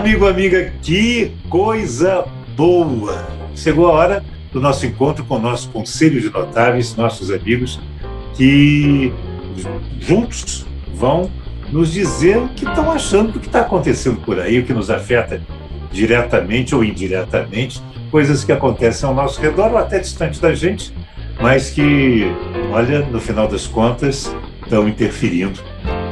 amigo, amiga, que coisa boa! Chegou a hora do nosso encontro com o nosso Conselho de Notáveis, nossos amigos, que juntos vão nos dizer o que estão achando do que está acontecendo por aí, o que nos afeta diretamente ou indiretamente, coisas que acontecem ao nosso redor ou até distante da gente, mas que, olha, no final das contas, estão interferindo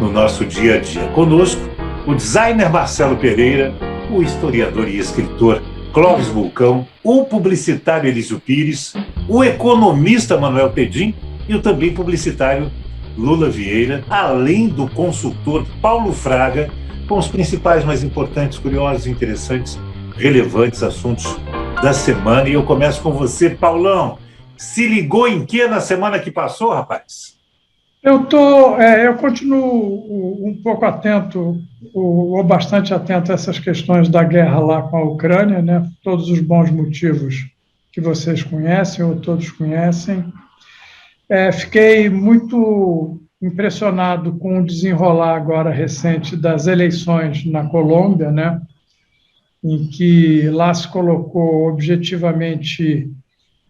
no nosso dia a dia. Conosco, o designer Marcelo Pereira, o historiador e escritor Clóvis Bulcão, o publicitário Elísio Pires, o economista Manuel Pedim e o também publicitário Lula Vieira, além do consultor Paulo Fraga, com os principais, mais importantes, curiosos, interessantes, relevantes assuntos da semana. E eu começo com você, Paulão. Se ligou em que na semana que passou, rapaz? Eu continuo um pouco atento, ou bastante atento a essas questões da guerra lá com a Ucrânia, né? Todos os bons motivos que vocês conhecem, ou todos conhecem. Fiquei muito impressionado com o desenrolar agora recente das eleições na Colômbia, né? Em que lá se colocou objetivamente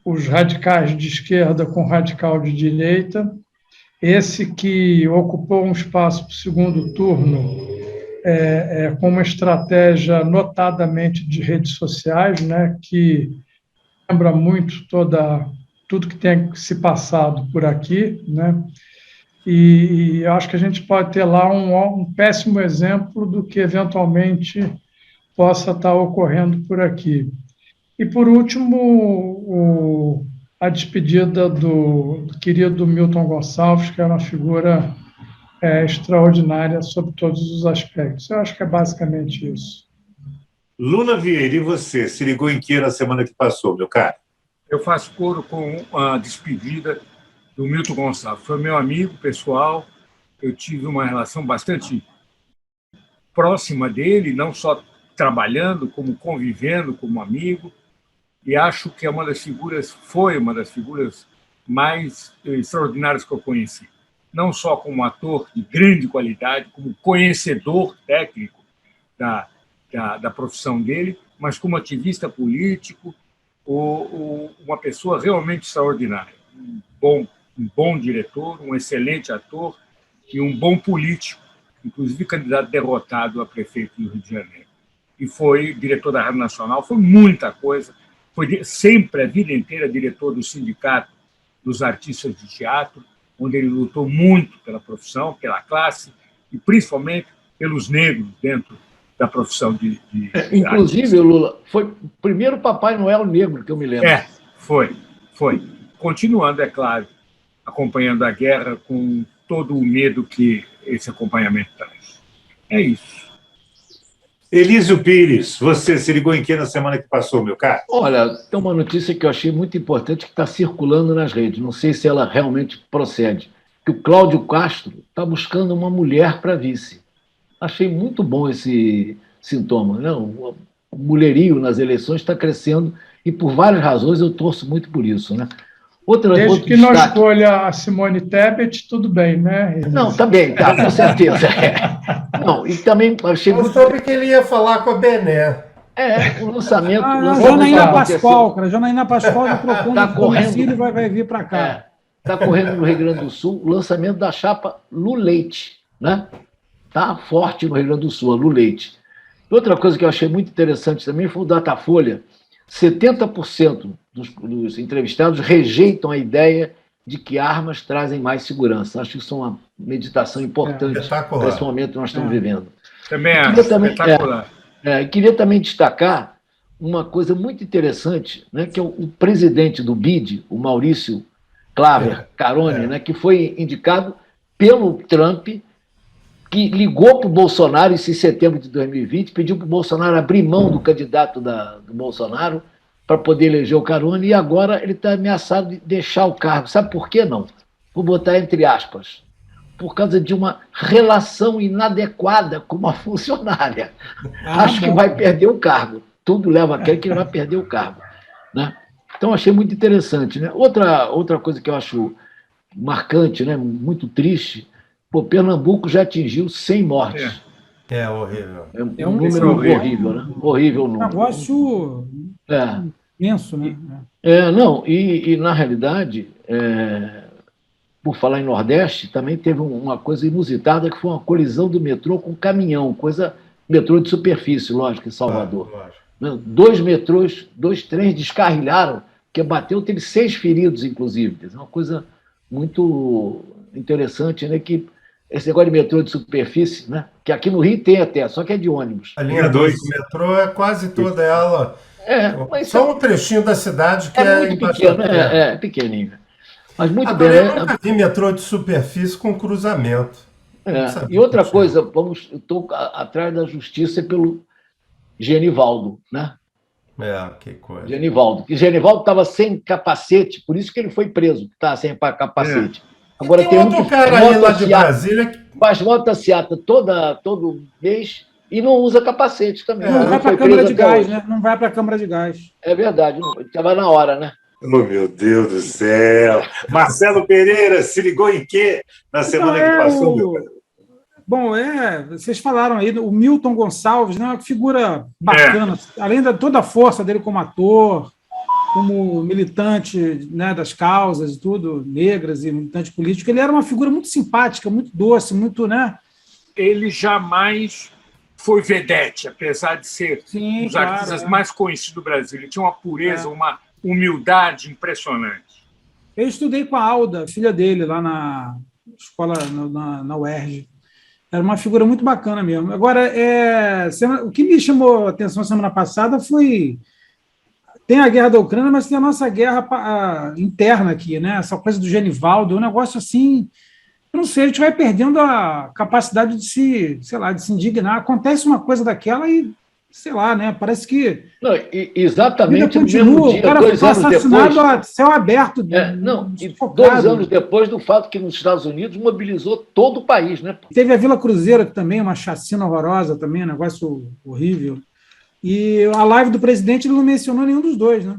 os radicais de esquerda com radical de direita. Esse que ocupou um espaço para o segundo turno com uma estratégia notadamente de redes sociais, né, que lembra muito tudo que tem se passado por aqui, né, e acho que a gente pode ter lá um péssimo exemplo do que eventualmente possa estar ocorrendo por aqui. E, por último, a despedida do querido Milton Gonçalves, que era uma figura extraordinária sob todos os aspectos. Eu acho que é basicamente isso. Lula Vieira, e você? Se ligou em que na semana que passou, meu caro? Eu faço coro com a despedida do Milton Gonçalves. Foi meu amigo pessoal, eu tive uma relação bastante próxima dele, não só trabalhando, como convivendo como amigo, e acho que foi uma das figuras mais extraordinárias que eu conheci. Não só como ator de grande qualidade, como conhecedor técnico da profissão dele, mas como ativista político, uma pessoa realmente extraordinária. Um bom diretor, um excelente ator e um bom político, inclusive candidato derrotado a prefeito do Rio de Janeiro. E foi diretor da Rádio Nacional, foi muita coisa. Foi sempre, a vida inteira, diretor do Sindicato dos Artistas de Teatro, onde ele lutou muito pela profissão, pela classe, e principalmente pelos negros dentro da profissão de inclusive, artista. Lula, foi o primeiro Papai Noel negro que eu me lembro. Foi. Continuando, é claro, acompanhando a guerra com todo o medo que esse acompanhamento traz. É isso. Elísio Pires, você se ligou em que na semana que passou, meu caro? Olha, tem uma notícia que eu achei muito importante que está circulando nas redes, não sei se ela realmente procede, que o Cláudio Castro está buscando uma mulher para vice. Achei muito bom esse sintoma, né? O mulherio nas eleições está crescendo e por várias razões eu torço muito por isso, né? Desde que não escolha a Simone Tebet, tudo bem, né? Não, tá bem, tá, com certeza. Não, e também achei Eu soube que ele ia falar com a Bené. O lançamento... Janaína Pascoal, cara. Janaína Pascoal já trocou Tá no domicílio e vai vir para cá. Está correndo no Rio Grande do Sul o lançamento da chapa Luleite, né? Está forte no Rio Grande do Sul, a Luleite. Outra coisa que eu achei muito interessante também foi o Datafolha. 70% dos entrevistados rejeitam a ideia de que armas trazem mais segurança. Acho que isso é uma meditação importante para esse momento que nós estamos vivendo. Também é espetacular. Queria também destacar uma coisa muito interessante, né, que é o presidente do BID, o Maurício Claver Carone, né, que foi indicado pelo Trump, que ligou para o Bolsonaro em setembro de 2020, pediu para o Bolsonaro abrir mão do candidato do Bolsonaro para poder eleger o Carone, e agora ele está ameaçado de deixar o cargo. Sabe por quê, não? Vou botar entre aspas. Por causa de uma relação inadequada com uma funcionária. Acho que vai perder o cargo. Tudo leva a crer que ele vai perder o cargo, né? Então, achei muito interessante, né? Outra coisa que eu acho marcante, né? Muito triste, Pernambuco já atingiu 100 mortes. É horrível. É um número horrível, né? Horrível número. Negócio imenso, né? Não, e na realidade, por falar em Nordeste, também teve uma coisa inusitada, que foi uma colisão do metrô com caminhão, metrô de superfície, lógico, em Salvador. Dois trens descarrilharam, porque bateu, teve 6 feridos, inclusive. É uma coisa muito interessante, né? Que esse negócio de metrô de superfície, né? Que aqui no Rio tem até, só que é de ônibus. A linha 2 do metrô é quase toda ela. Mas só um trechinho da cidade que é muito pequeno, é pequenininho. Mas muito Agora, bem. Eu nunca vi metrô de superfície com cruzamento. E outra coisa, estou atrás da justiça pelo Genivaldo, né? Que coisa. Genivaldo estava sem capacete, por isso que ele foi preso, que estava sem capacete. Agora tem outro cara aí lá de Brasília que faz motociata todo mês e não usa capacete também. Não vai para a Câmara de Gás, né? Não vai para a Câmara de Gás. É verdade, estava na hora, né? Oh, meu Deus do céu! Marcelo Pereira se ligou em quê na semana que passou, meu cara? Bom, vocês falaram aí, o Milton Gonçalves, né, uma figura bacana, além de toda a força dele como ator, como militante, né, das causas e tudo, negras e militante político, ele era uma figura muito simpática, muito doce, muito, né? Ele jamais foi vedete, apesar de ser um dos artistas mais conhecidos do Brasil. Ele tinha uma pureza, uma humildade impressionante. Eu estudei com a Alda, filha dele, lá na escola, na UERJ. Era uma figura muito bacana mesmo. Agora, o que me chamou a atenção semana passada foi... Tem a guerra da Ucrânia, mas tem a nossa guerra interna aqui, né? Essa coisa do Genivaldo, um negócio assim... Eu não sei, a gente vai perdendo a capacidade de se indignar. Acontece uma coisa daquela e, sei lá, né? Parece que... Não, exatamente no mesmo dia, o cara foi assassinado a céu aberto. 2 anos depois do fato que nos Estados Unidos mobilizou todo o país, né? Teve a Vila Cruzeiro, que também é uma chacina horrorosa, também, um negócio horrível. E a live do presidente, ele não mencionou nenhum dos dois, né?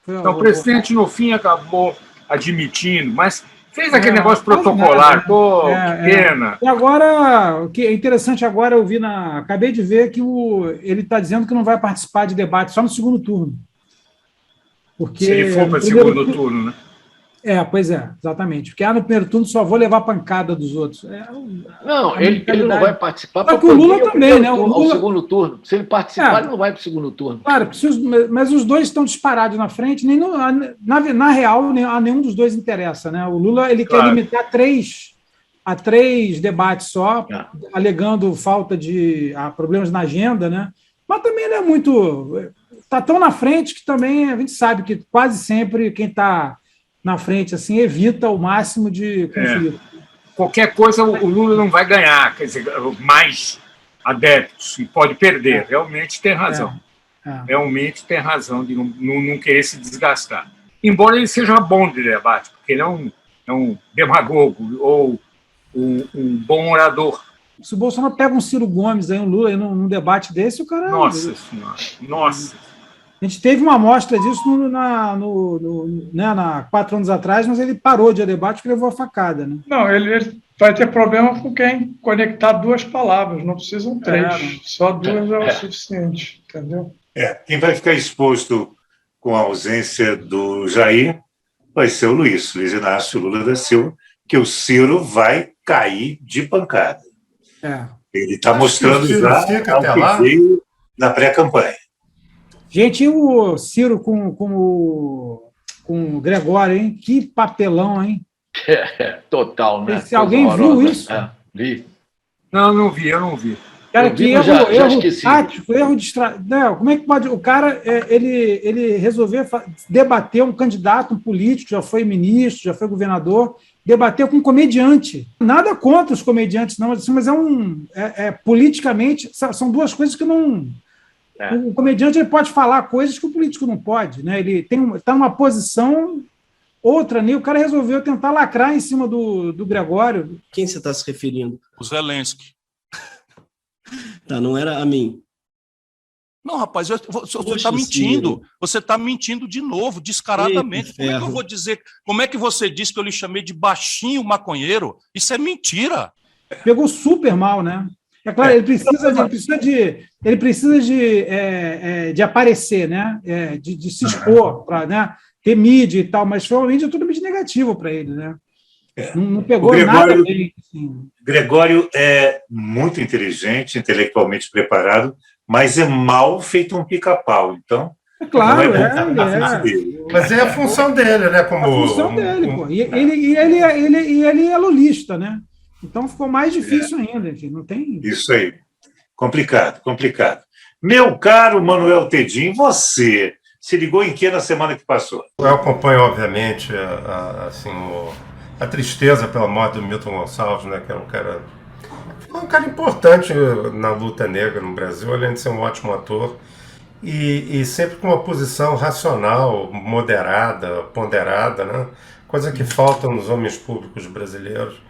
Então, o presidente, no fim, acabou admitindo, mas fez aquele negócio protocolar, que pena. E agora, o que é interessante agora, acabei de ver que ele está dizendo que não vai participar de debate só no segundo turno. Porque se ele for para o segundo turno, né? Pois é, exatamente. Porque no primeiro turno só vou levar pancada dos outros. Não, ele não vai participar. Só que o Lula também, né? O segundo turno. Se ele participar, ele não vai para o segundo turno. Claro, mas os dois estão disparados na frente. Na real, a nenhum dos dois interessa, né? O Lula quer limitar a três debates só, alegando falta de problemas na agenda, né? Mas também ele é muito... Está tão na frente que também a gente sabe que quase sempre quem está na frente assim evita o máximo de conflito. Qualquer coisa o Lula não vai ganhar, quer dizer, mais adeptos, e pode perder. Realmente tem razão. Realmente tem razão de não querer se desgastar. Embora ele seja bom de debate, porque ele é um demagogo ou um bom orador. Se o Bolsonaro pega um Ciro Gomes, aí, um Lula, aí, num debate desse, o cara... Nossa Senhora, nossa. A gente teve uma amostra disso 4 anos atrás, mas ele parou de debate porque levou a facada. Né? Não, ele vai ter problema com quem conectar 2 palavras, não precisam 3. Só 2 é o suficiente, entendeu? Quem vai ficar exposto com a ausência do Jair vai ser o Luiz Inácio Lula da Silva, que o Ciro vai cair de pancada. Ele está mostrando já o que veio na pré-campanha. Gente, e o Ciro com o Gregório, hein? Que papelão, hein? Total, né? Se alguém viu isso? Vi. Não vi, eu não vi. Cara, que erro tático, erro de não, como é que pode... O cara, ele resolveu debater um candidato, um político, já foi ministro, já foi governador, debater com um comediante. Nada contra os comediantes, não, mas politicamente, são 2 coisas que não... O comediante ele pode falar coisas que o político não pode, né? Ele está numa posição outra, né? O cara resolveu tentar lacrar em cima do Gregório. Quem você está se referindo? O Zelensky. Tá, não era a mim. Não, rapaz, você está mentindo. Você está mentindo de novo, descaradamente. Como é que eu vou dizer? Como é que você disse que eu lhe chamei de baixinho maconheiro? Isso é mentira. Pegou super mal, né? É claro, ele precisa de aparecer, né? De se expor, para, né, ter mídia e tal, mas provavelmente é tudo mídia negativo para ele, né? Não pegou nada bem. Assim. Gregório é muito inteligente, intelectualmente preparado, mas é mal feito um pica-pau. Então, é claro, Mas é a função dele, né? Como a função dele, pô. E ele é lulista, né? Então ficou mais difícil ainda, enfim, não tem... Isso aí. Complicado. Meu caro Manuel Tedim, você se ligou em que na semana que passou? Eu acompanho, obviamente, a tristeza pela morte do Milton Gonçalves, né? Que era um cara importante na luta negra no Brasil, além de ser um ótimo ator. E sempre com uma posição racional, moderada, ponderada, né? Coisa que falta nos homens públicos brasileiros.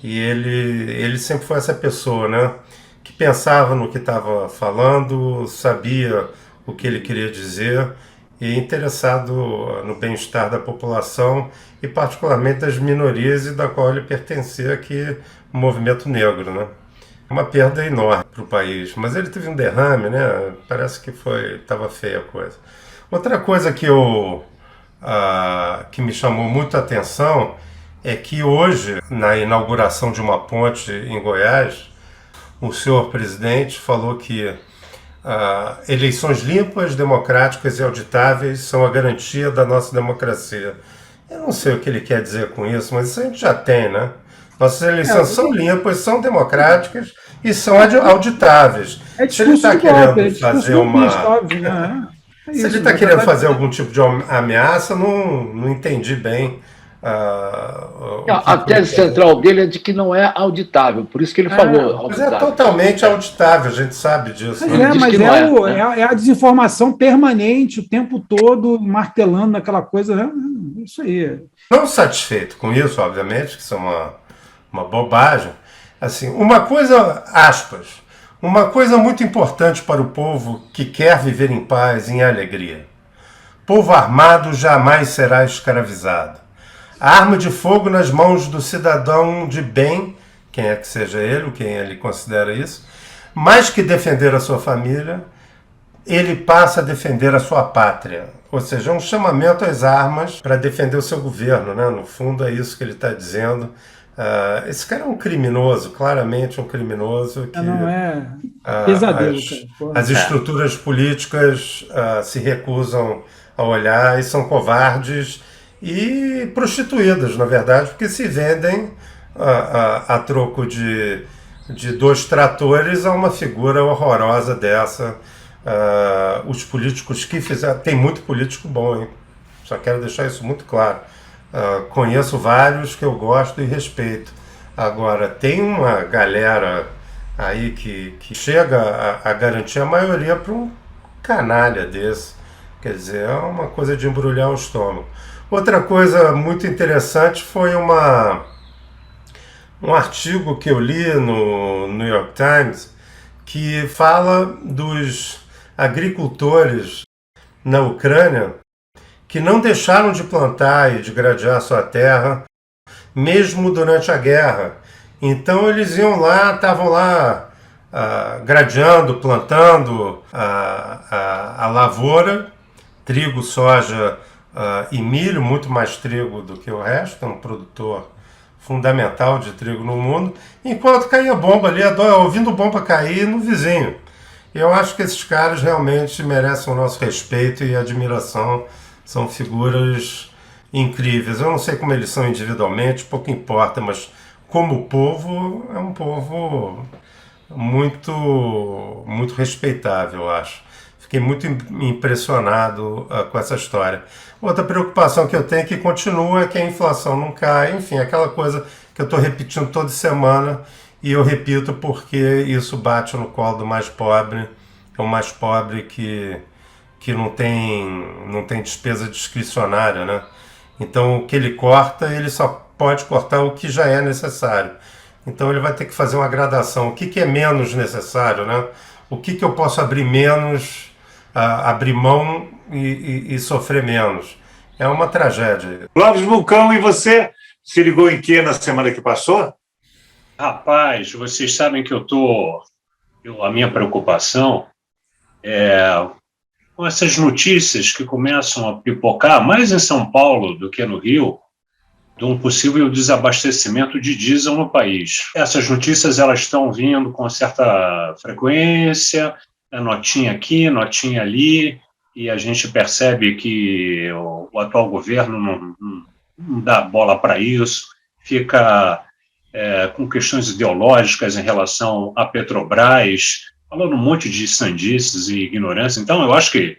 E ele sempre foi essa pessoa, né? Que pensava no que estava falando, sabia o que ele queria dizer e interessado no bem-estar da população e particularmente das minorias e da qual ele pertencia, que o movimento negro, né? Uma perda enorme para o país, mas ele teve um derrame, né? Parece que estava feia a coisa. Outra coisa que me chamou muito a atenção é que hoje, na inauguração de uma ponte em Goiás, o senhor presidente falou que eleições limpas, democráticas e auditáveis são a garantia da nossa democracia. Eu não sei o que ele quer dizer com isso, mas isso a gente já tem, né? Nossas eleições são limpas, são democráticas e são auditáveis. Se ele está querendo fazer Se ele está querendo fazer algum tipo de ameaça, não entendi bem. A tese central dele é de que não é auditável, por isso que ele falou auditável. Mas é totalmente auditável, a gente sabe disso. É a desinformação permanente, o tempo todo, martelando naquela coisa, isso aí. Não satisfeito com isso, obviamente, que isso é uma bobagem. Assim, uma coisa muito importante para o povo que quer viver em paz e em alegria. Povo armado jamais será escravizado. A arma de fogo nas mãos do cidadão de bem, quem é que seja ele, quem ele considera isso, mais que defender a sua família, ele passa a defender a sua pátria. Ou seja, é um chamamento às armas para defender o seu governo, né? No fundo é isso que ele está dizendo. Esse cara é um criminoso, claramente um criminoso. Que, não é pesadelo. As estruturas políticas se recusam a olhar e são covardes e prostituídas, na verdade, porque se vendem a troco de 2 tratores a uma figura horrorosa dessa. Os políticos que fizeram... Tem muito político bom, hein? Só quero deixar isso muito claro. Conheço vários que eu gosto e respeito. Agora, tem uma galera aí que chega a garantir a maioria para um canalha desse. Quer dizer, é uma coisa de embrulhar o estômago. Outra coisa muito interessante foi um artigo que eu li no New York Times que fala dos agricultores na Ucrânia que não deixaram de plantar e de gradear sua terra, mesmo durante a guerra. Então eles iam lá, estavam lá gradeando, plantando a lavoura, trigo, soja e milho, muito mais trigo do que o resto, é um produtor fundamental de trigo no mundo, enquanto caía bomba ali, ouvindo bomba cair no vizinho. Eu acho que esses caras realmente merecem o nosso respeito e admiração. São figuras incríveis. Eu não sei como eles são individualmente, pouco importa, mas como povo, é um povo muito, muito respeitável, eu acho. Fiquei muito impressionado com essa história. Outra preocupação que eu tenho que continua é que a inflação não cai. Enfim, aquela coisa que eu estou repetindo toda semana, e eu repito porque isso bate no colo do mais pobre. É o mais pobre que não tem despesa discricionária, né? Então, o que ele corta, ele só pode cortar o que já é necessário. Então, ele vai ter que fazer uma gradação. O que é menos necessário, né? O que eu posso abrir menos, abrir mão e sofrer menos? É uma tragédia. Clóvis Vulcão, e você se ligou em que na semana que passou? Rapaz, vocês sabem que eu estou a minha preocupação é com essas notícias que começam a pipocar, mais em São Paulo do que no Rio, de um possível desabastecimento de diesel no país. Essas notícias elas estão vindo com certa frequência, notinha aqui, notinha ali, e a gente percebe que o atual governo não dá bola para isso, fica com questões ideológicas em relação à Petrobras, falando um monte de sandices e ignorância. Então, eu acho que,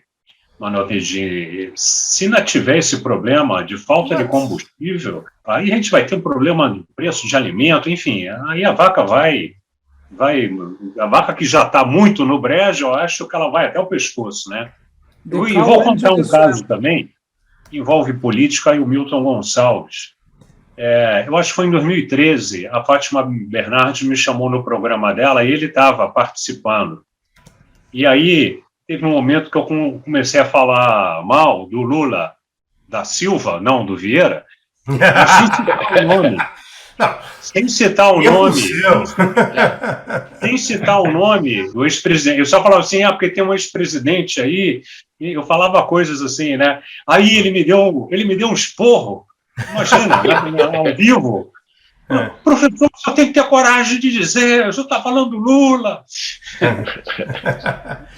Manuel Tendini, se não tiver esse problema de falta de combustível, aí a gente vai ter um problema de preço de alimento, enfim, aí a vaca a vaca que já está muito no brejo, eu acho que ela vai até o pescoço, né? E vou contar um caso também, que envolve política, e o Milton Gonçalves. Eu acho que foi em 2013, a Fátima Bernardes me chamou no programa dela e ele estava participando. E aí teve um momento que eu comecei a falar mal do Lula da Silva, não do Vieira, sem citar o nome. Sem citar o nome. Sem citar o nome do ex-presidente. Eu só falava assim, porque tem um ex-presidente aí, e eu falava coisas assim, né? Aí ele me deu um esporro, imagina, ao vivo. Professor, só tem que ter coragem de dizer, o senhor está falando do Lula.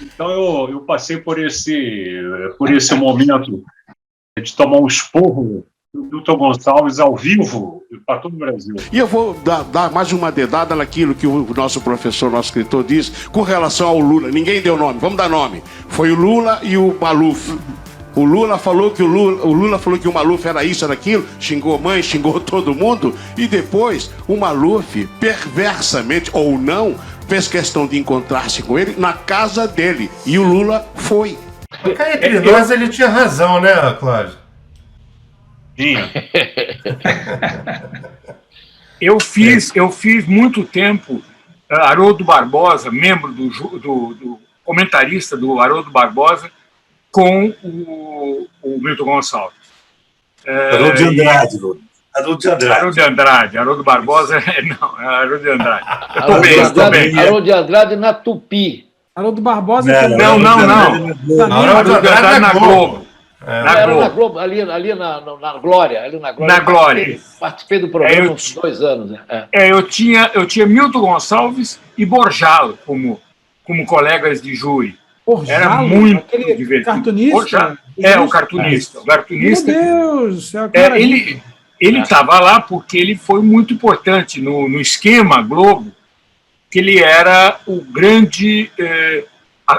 Então eu passei por esse momento de tomar um esporro do Milton Gonçalves ao vivo para todo o Brasil. E eu vou dar mais uma dedada naquilo que o nosso professor, nosso escritor, diz com relação ao Lula. Ninguém deu nome, vamos dar nome. Foi o Lula e o Maluf. O Lula falou que o Maluf era isso, era aquilo, xingou mãe, xingou todo mundo, e depois o Maluf, perversamente ou não, fez questão de encontrar-se com ele na casa dele. E o Lula foi. Entre nós ele tinha razão, né, Cláudio? Tinha. Eu fiz muito tempo Haroldo Barbosa, membro do comentarista do Haroldo Barbosa, com o Milton Gonçalves. Haroldo de Andrade, Haroldo Barbosa, não, é Haroldo de Andrade. Estou bem. Haroldo de Andrade na Tupi. Haroldo Barbosa... Não. Haroldo de Andrade na Globo. Era na Globo, ali na Glória. Na Glória. Participei do programa há uns 2 anos. Né? Eu tinha Milton Gonçalves e Borjalo como colegas de júri. Borjalo, era muito divertido. Cartunista? O cartunista. Meu Deus! Ele estava lá porque ele foi muito importante no esquema Globo, que ele era o grande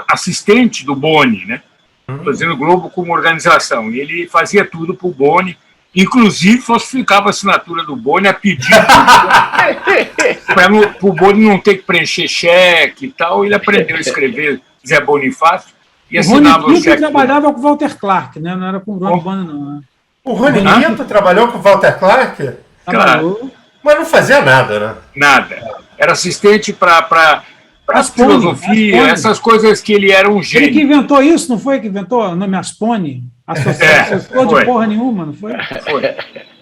assistente do Boni, né? Fazendo o Globo como organização. E ele fazia tudo para o Boni, inclusive falsificava a assinatura do Boni a pedido para o Boni não ter que preencher cheque e tal. Ele aprendeu a escrever Zé Bonifácio e assinava o cheque. Trabalhava com o Walter Clark, né? Não era com o Rony Boni, não. Né? O Rony Quinto trabalhou com o Walter Clark? Claro. Mas não fazia nada, né? Nada. Era assistente para filosofia, essas coisas que ele era um gênio. Ele que inventou isso, não foi? Que inventou o nome Aspone? Associou de porra nenhuma, não foi? Foi.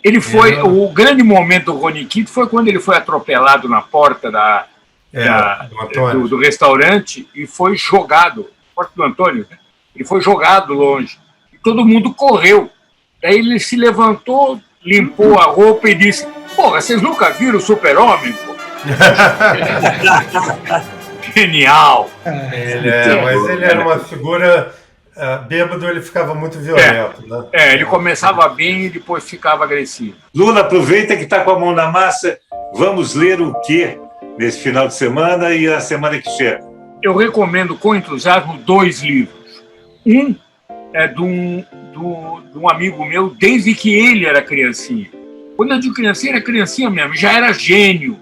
Ele foi... O grande momento do Rony Quinto foi quando ele foi atropelado na porta do restaurante e foi jogado, porta do Antônio, né? Ele foi jogado longe. E todo mundo correu. Daí ele se levantou, limpou a roupa e disse: porra, vocês nunca viram o Super-Homem? Genial! Mas ele era uma figura... bêbado, ele ficava muito violento. Né? Ele começava bem e depois ficava agressivo. Lula, aproveita que está com a mão na massa. Vamos ler o quê nesse final de semana e a semana que chega? Eu recomendo com entusiasmo 2 livros. Um é de um amigo meu, desde que ele era criancinha. Quando eu digo criancinha, era criancinha mesmo, já era gênio.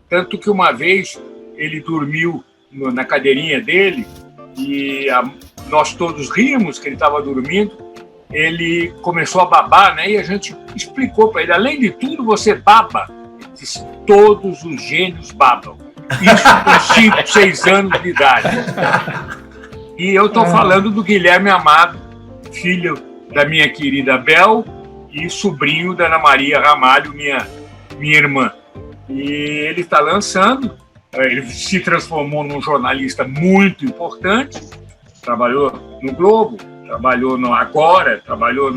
Tanto que uma vez ele dormiu na cadeirinha dele e nós todos rimos que ele estava dormindo. Ele começou a babar, né? E a gente explicou para ele: além de tudo, você baba. Ele disse: todos os gênios babam. Isso com 5, 6 anos de idade. E eu estou falando do Guilherme Amado, filho da minha querida Bel e sobrinho da Ana Maria Ramalho, minha irmã. E ele está lançando Ele se transformou num jornalista muito importante, trabalhou no Globo, trabalhou no Agora, trabalhou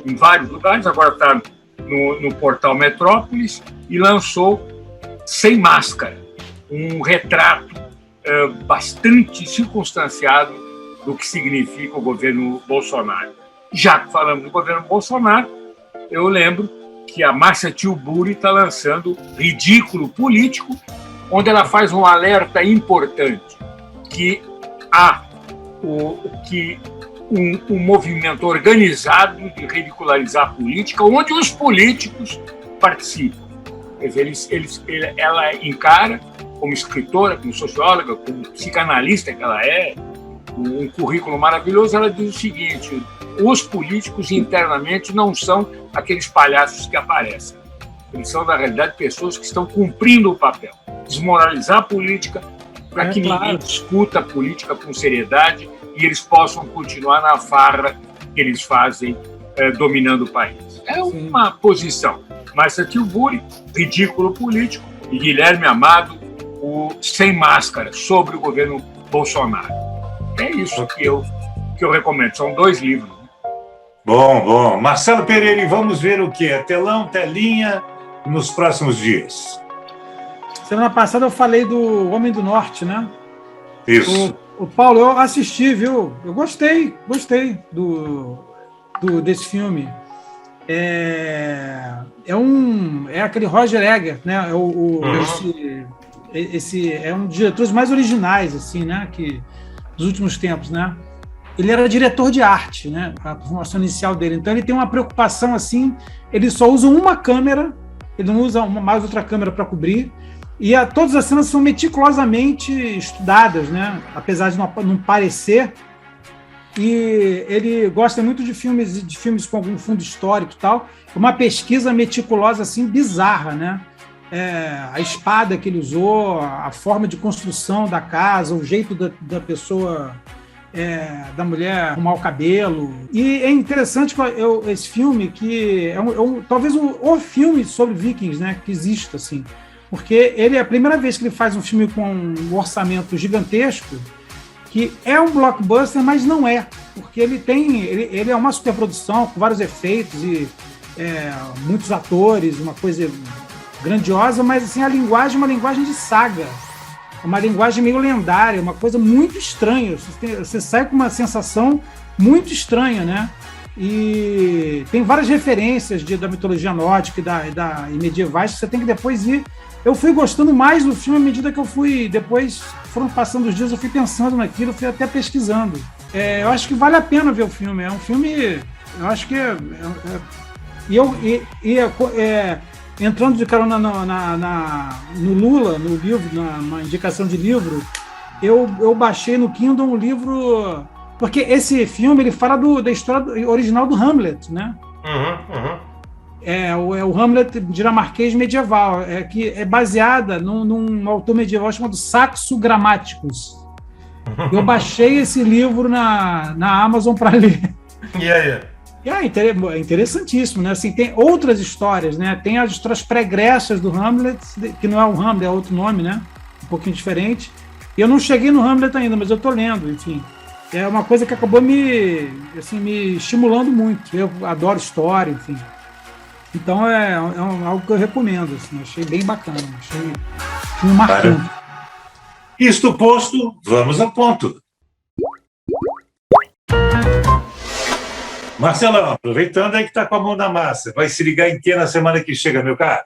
em vários lugares, agora está no portal Metrópolis e lançou Sem Máscara, um retrato bastante circunstanciado do que significa o governo Bolsonaro. Já que falamos do governo Bolsonaro, eu lembro que a Márcia Tilbury está lançando Ridículo Político, onde ela faz um alerta importante, que há um movimento organizado de ridicularizar a política, onde os políticos participam. Ela encara, como escritora, como socióloga, como psicanalista que ela é, um currículo maravilhoso. Ela diz o seguinte: os políticos internamente não são aqueles palhaços que aparecem. Eles são, na realidade, pessoas que estão cumprindo o papel. Desmoralizar a política para que ninguém discuta a política com seriedade e eles possam continuar na farra que eles fazem dominando o país. É uma posição. Márcia Tilbury, Ridículo Político, e Guilherme Amado, o Sem Máscara, sobre o governo Bolsonaro. É isso que eu recomendo. São 2 livros. Bom. Marcelo Pereira, e vamos ver o quê? Telão, telinha, nos próximos dias. Semana passada eu falei do Homem do Norte, né? Isso. O Paulo, eu assisti, viu? Eu gostei desse filme. É aquele Roger Ebert, né? Esse é um dos diretores mais originais, assim, né? Dos últimos tempos, né? Ele era diretor de arte, né? A formação inicial dele. Então ele tem uma preocupação assim. Ele só usa uma câmera, ele não usa mais outra câmera para cobrir. E todas as cenas são meticulosamente estudadas, né? Apesar de não parecer. E ele gosta muito de filmes com algum fundo histórico e tal. Uma pesquisa meticulosa, assim, bizarra, né? A espada que ele usou, a forma de construção da casa, o jeito da pessoa, da mulher arrumar o cabelo. E é interessante esse filme, que talvez o filme sobre vikings, né, que existe, assim. Porque ele é a primeira vez que ele faz um filme com um orçamento gigantesco, que é um blockbuster, mas não é. Porque ele é uma superprodução com vários efeitos e muitos atores, uma coisa grandiosa, mas assim, a linguagem é uma linguagem de saga, uma linguagem meio lendária, uma coisa muito estranha. Você sai com uma sensação muito estranha, né? E tem várias referências da mitologia nórdica e medievais que você tem que depois ir. Eu fui gostando mais do filme à medida que eu fui, depois foram passando os dias, eu fui pensando naquilo, fui até pesquisando. Eu acho que vale a pena ver o filme. É um filme, eu acho que entrando de carona no Lula, no livro, na indicação de livro, eu baixei no Kindle um livro, porque esse filme ele fala da história original do Hamlet, né? É o Hamlet dinamarquês medieval, que é baseada num autor medieval chamado Saxo Grammaticus. Eu baixei esse livro na Amazon para ler. E aí? É interessantíssimo, né? Assim, tem outras histórias, né? Tem as histórias pregressas do Hamlet, que não é o Hamlet, é outro nome, né? Um pouquinho diferente. E eu não cheguei no Hamlet ainda, mas eu estou lendo, enfim. É uma coisa que acabou me estimulando muito. Eu adoro história, enfim. Então é algo que eu recomendo, assim. Achei bem bacana, achei um marcante. Isto posto, vamos a ponto. Marcelão, aproveitando aí que está com a mão na massa, vai se ligar em que na semana que chega, meu caro?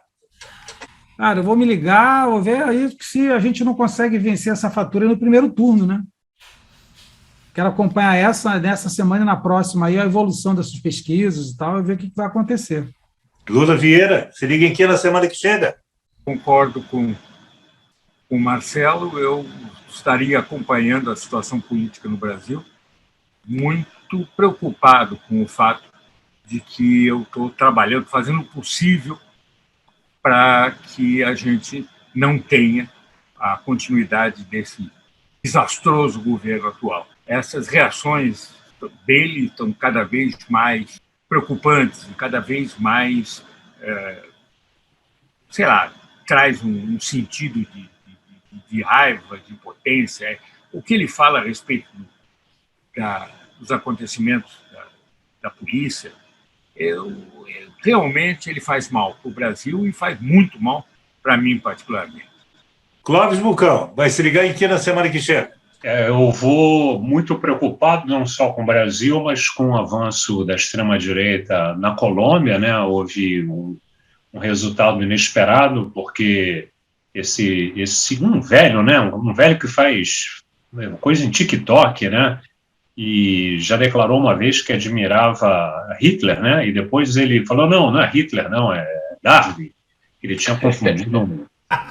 Cara, eu vou me ligar, vou ver aí se a gente não consegue vencer essa fatura no primeiro turno, né? Quero acompanhar nessa semana e na próxima aí a evolução dessas pesquisas e tal, e ver o que vai acontecer. Lula Vieira, se liga em que na semana que chega? Concordo com o Marcelo, eu estaria acompanhando a situação política no Brasil, muito preocupado com o fato de que eu estou trabalhando, fazendo o possível para que a gente não tenha a continuidade desse desastroso governo atual. Essas reações dele estão cada vez mais preocupantes e cada vez mais, traz um sentido de de raiva, de impotência. O que ele fala a respeito dos acontecimentos da polícia, realmente ele faz mal para o Brasil e faz muito mal para mim, particularmente. Clóvis Bulcão, vai se ligar em que na semana que chega? Eu vou muito preocupado não só com o Brasil, mas com o avanço da extrema-direita na Colômbia, né? Houve um resultado inesperado, porque um velho, né? Um velho que faz coisa em TikTok, né? E já declarou uma vez que admirava Hitler, né? E depois ele falou, não é Hitler, não, é Darwin. Ele tinha confundido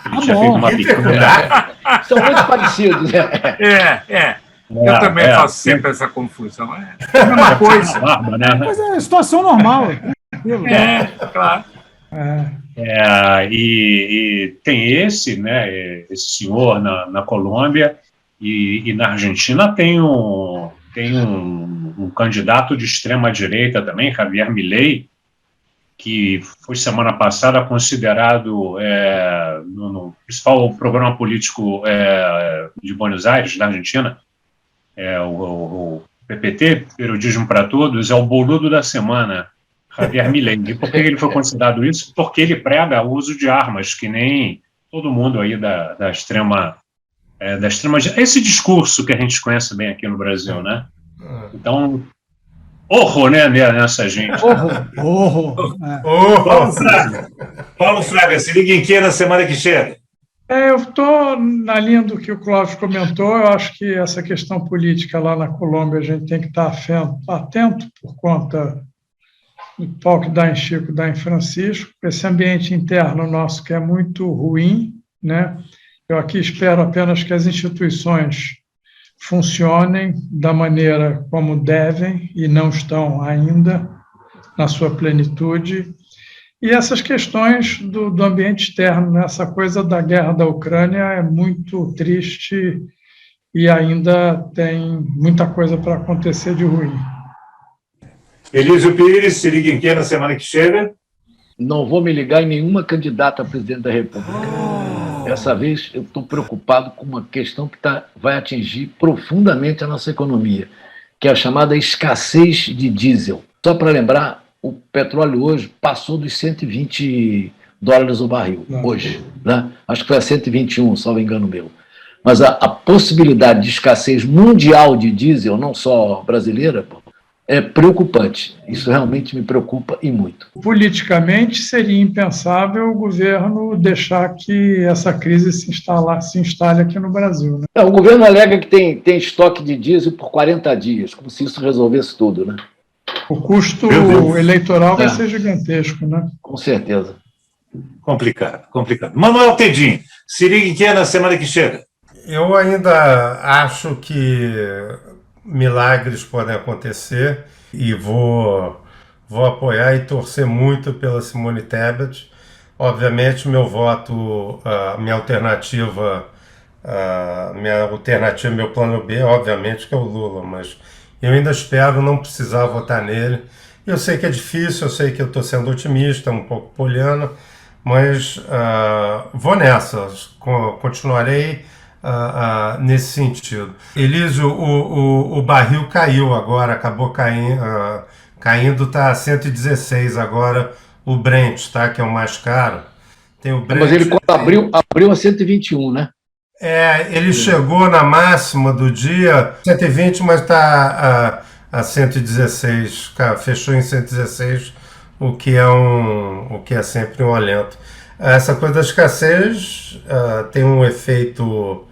ele tinha feito uma pequena... São muito parecidos. Eu também faço sempre essa confusão. É a mesma coisa. Mas é situação normal. Claro. E tem esse, né? Esse senhor na Colômbia e na Argentina tem um candidato de extrema direita também, Javier Milei, que foi semana passada considerado no principal programa político de Buenos Aires, da Argentina, o PPT, Periodismo para Todos, é o boludo da semana, Javier Milei. E por que ele foi considerado isso? Porque ele prega o uso de armas, que nem todo mundo aí da extrema esse discurso que a gente conhece bem aqui no Brasil, né? Então, horror, né, nessa gente. Horror. Paulo Fraga, se liga em que na semana que chega? Eu estou na linha do que o Clóvis comentou. Eu acho que essa questão política lá na Colômbia a gente tem que estar atento por conta do pau que dá em Chico, dá em Francisco. Esse ambiente interno nosso que é muito ruim, né? Eu aqui espero apenas que as instituições funcionem da maneira como devem e não estão ainda na sua plenitude. E essas questões do ambiente externo, né? Essa coisa da guerra da Ucrânia é muito triste e ainda tem muita coisa para acontecer de ruim. Elísio Pires, se liga em que na semana que chega? Não vou me ligar em nenhuma candidata a presidente da República. Dessa vez eu estou preocupado com uma questão que vai atingir profundamente a nossa economia, que é a chamada escassez de diesel. Só para lembrar, o petróleo hoje passou dos $120 o barril, hoje. Né? Acho que foi a 121, salvo engano meu. Mas a possibilidade de escassez mundial de diesel, não só brasileira, é preocupante. Isso realmente me preocupa e muito. Politicamente, seria impensável o governo deixar que essa crise se instale aqui no Brasil. Né? O governo alega que tem estoque de diesel por 40 dias, como se isso resolvesse tudo, né? O custo eleitoral vai ser gigantesco, né? Com certeza. Complicado. Manuel Tedim, se liga em que na semana que chega? Eu ainda acho que milagres podem acontecer e vou apoiar e torcer muito pela Simone Tebet. Obviamente, meu voto, minha alternativa, meu plano B, obviamente que é o Lula, mas eu ainda espero não precisar votar nele. Eu sei que é difícil, eu sei que eu estou sendo otimista, um pouco poliana, mas vou nessa, continuarei nesse sentido. Elísio, o barril caiu agora, acabou caindo, está a 116 agora o Brent, tá? Que é o mais caro. Tem o Brent, mas ele abriu a 121, né? Ele chegou na máxima do dia 120, mas está a 116, fechou em 116, o que é sempre um alento. Essa coisa da escassez tem um efeito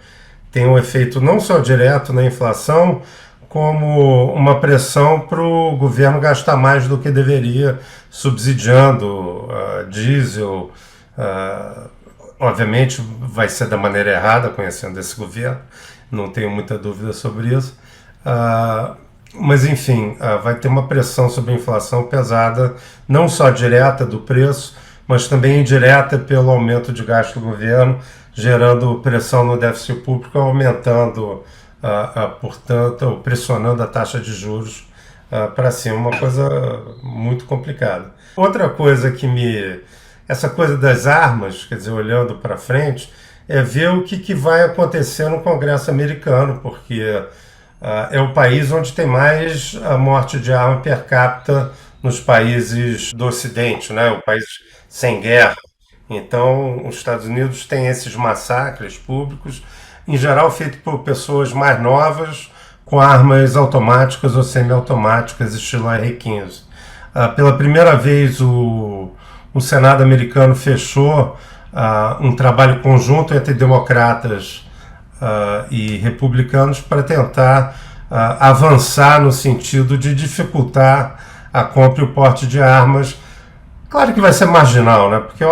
não só direto na inflação, como uma pressão para o governo gastar mais do que deveria, subsidiando diesel. Obviamente vai ser da maneira errada, conhecendo esse governo, não tenho muita dúvida sobre isso. Mas, enfim, vai ter uma pressão sobre a inflação pesada, não só direta do preço, mas também indireta pelo aumento de gasto do governo, gerando pressão no déficit público, aumentando, portanto, pressionando a taxa de juros para cima, uma coisa muito complicada. Outra coisa essa coisa das armas, quer dizer, olhando para frente, é ver o que vai acontecer no Congresso americano, porque é o país onde tem mais a morte de arma per capita nos países do Ocidente, né? O país sem guerra. Então, os Estados Unidos têm esses massacres públicos, em geral feitos por pessoas mais novas, com armas automáticas ou semiautomáticas, estilo AR-15. Pela primeira vez, o Senado americano fechou um trabalho conjunto entre democratas e republicanos para tentar avançar no sentido de dificultar a compra e o porte de armas. Claro que vai ser marginal, né? Porque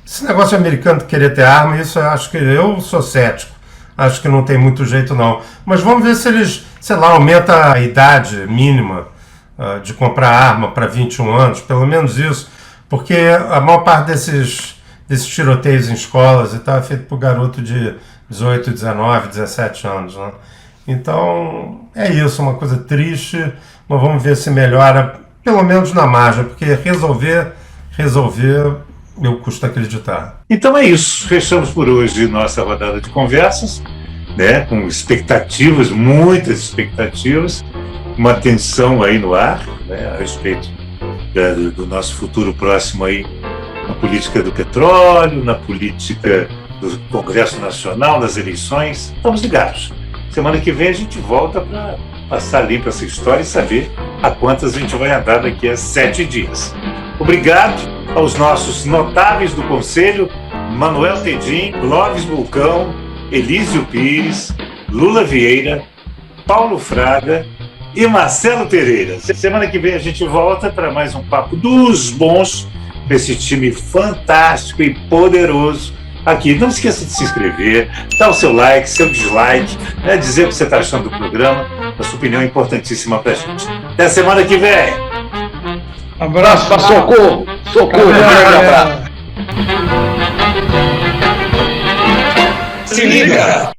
esse negócio americano de querer ter arma, isso eu acho que eu sou cético. Acho que não tem muito jeito, não. Mas vamos ver se eles, sei lá, aumentam a idade mínima de comprar arma para 21 anos, pelo menos isso, porque a maior parte desses tiroteios em escolas e tal é feito por garoto de 18, 19, 17 anos, né? Então, é isso, uma coisa triste, mas vamos ver se melhora, pelo menos na margem, porque resolver, eu custa acreditar. Então é isso, fechamos por hoje nossa rodada de conversas, né, com expectativas, muitas expectativas, uma tensão aí no ar, né, a respeito do nosso futuro próximo aí na política do petróleo, na política do Congresso Nacional, nas eleições. Estamos ligados. Semana que vem a gente volta para passar limpo essa história e saber a quantas a gente vai andar daqui a 7 dias. Obrigado aos nossos notáveis do Conselho, Manuel Tedim, Clóvis Bulcão, Elísio Pires, Lula Vieira, Paulo Fraga e Marcelo Pereira. Semana que vem a gente volta para mais um Papo dos Bons, desse time fantástico e poderoso aqui. Não esqueça de se inscrever, dar o seu like, seu dislike, né, dizer o que você está achando do programa. A sua opinião é importantíssima para a gente. Até semana que vem! Abraço para Socorro! Socorro! Se liga!